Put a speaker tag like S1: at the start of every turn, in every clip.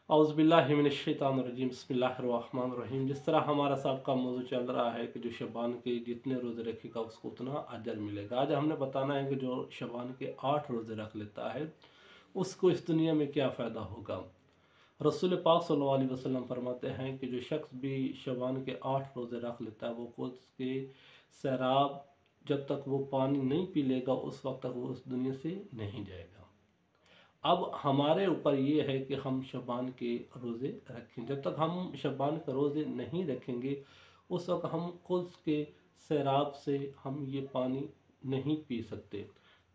S1: औज़ुबिल्लाहिमिनश्शैतानिर्रजीम बिस्मिल्लाहिर्रहमानिर्रहीम। जिस तरह हमारा सबका मौजू चल रहा है कि जो शबान के जितने रोज़े रखेगा उसको उतना अजर मिलेगा। आज हमने बताना है कि जो शबान के 8 रोज़े रख लेता है उसको इस दुनिया में क्या फ़ायदा होगा। रसूल पाक सल्लल्लाहु अलैहि वसल्लम फरमाते हैं कि जो शख्स भी शबान के 8 रोज़े रख लेता है वो खुद के सैराब जब तक वो पानी नहीं पी लेगा उस वक्त तक वो उस दुनिया से नहीं जाएगा। अब हमारे ऊपर ये है कि हम शबान के रोज़े रखें। जब तक हम शबान के रोज़े नहीं रखेंगे उस वक्त हम खुद के सैराब से हम ये पानी नहीं पी सकते।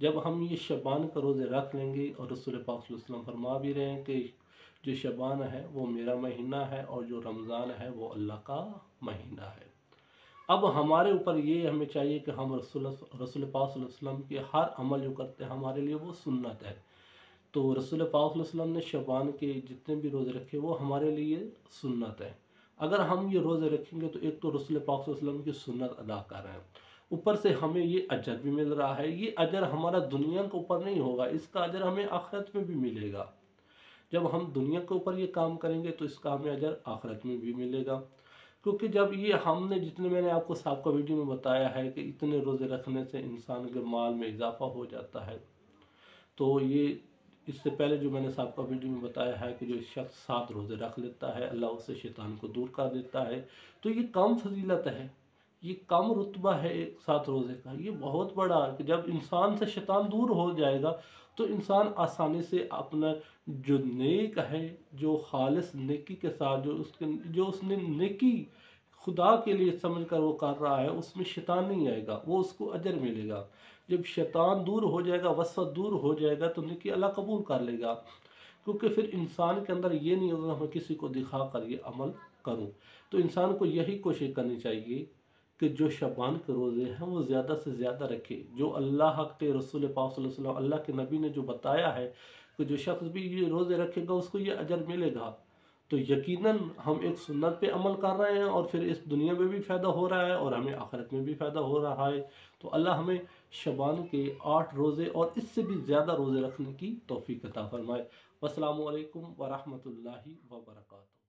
S1: जब हम ये शबान के रोज़े रख लेंगे, और रसूल पाक सल्लल्लाहु अलैहि वसल्लम फरमा भी रहे हैं कि जो शबान है वो मेरा महीना है और जो रमज़ान है वो अल्लाह का महीना है। अब हमारे ऊपर ये हमें चाहिए कि हम रसूल पाक सल्लल्लाहु अलैहि वसल्लम के हर अमल जो करते हैं हमारे लिए वो सुन्नत है। तो रसूल पाक सल्लल्लाहु अलैहि वसल्लम ने शबान के जितने भी रोज़े रखे वो हमारे लिए सुन्नत है। अगर हम ये रोज़े रखेंगे तो एक तो रसूल पाक सल्लल्लाहु अलैहि वसल्लम की सुन्नत अदा कर रहे हैं, ऊपर से हमें ये अजर भी मिल रहा है। ये अजर हमारा दुनिया के ऊपर नहीं होगा, इसका अजर हमें आखिरत में भी मिलेगा। जब हम दुनिया के ऊपर ये काम करेंगे तो इसका हमें अजर आखिरत में भी मिलेगा। क्योंकि जब ये हमने जितने मैंने आपको साबिक़ा वीडियो में बताया है कि इतने रोज़े रखने से इंसान के माल में इजाफ़ा हो जाता है, तो ये इससे पहले जो मैंने साबिक़ा वीडियो में बताया है कि जो शख्स 7 रोज़े रख लेता है अल्लाह उससे शैतान को दूर कर देता है। तो ये कम फजीलत है, ये कम रुतबा है एक 7 रोज़े का। ये बहुत बड़ा है कि जब इंसान से शैतान दूर हो जाएगा तो इंसान आसानी से अपना जो नेक है, जो खालिस नेकी के साथ जो उसने नेकी खुदा के लिए समझ कर वो कर रहा है उसमें शैतान नहीं आएगा, वो उसको अजर मिलेगा। जब शैतान दूर हो जाएगा, वसवस दूर हो जाएगा तो नेकी अल्लाह कबूल कर लेगा। क्योंकि फिर इंसान के अंदर ये नहीं होगा मैं किसी को दिखा कर ये अमल करूं। तो इंसान को यही कोशिश करनी चाहिए कि जो शबान के रोज़े हैं वो ज़्यादा से ज़्यादा रखे। जो अल्लाह के रसूल पाक सल्लल्लाहु अलैहि वसल्लम अल्लाह के नबी ने जो बताया है कि जो शख्स भी ये रोज़े रखेगा उसको ये अजर मिलेगा, तो यकीनन हम एक सुन्नत पे अमल कर रहे हैं और फिर इस दुनिया में भी फ़ायदा हो रहा है और हमें आखिरत में भी फ़ायदा हो रहा है। तो अल्लाह हमें शबान के 8 रोज़े और इससे भी ज़्यादा रोज़े रखने की तौफ़ीक अता फ़रमाए। अस्सलामु अलैकुम व रहमतुल्लाहि व बरकातहू।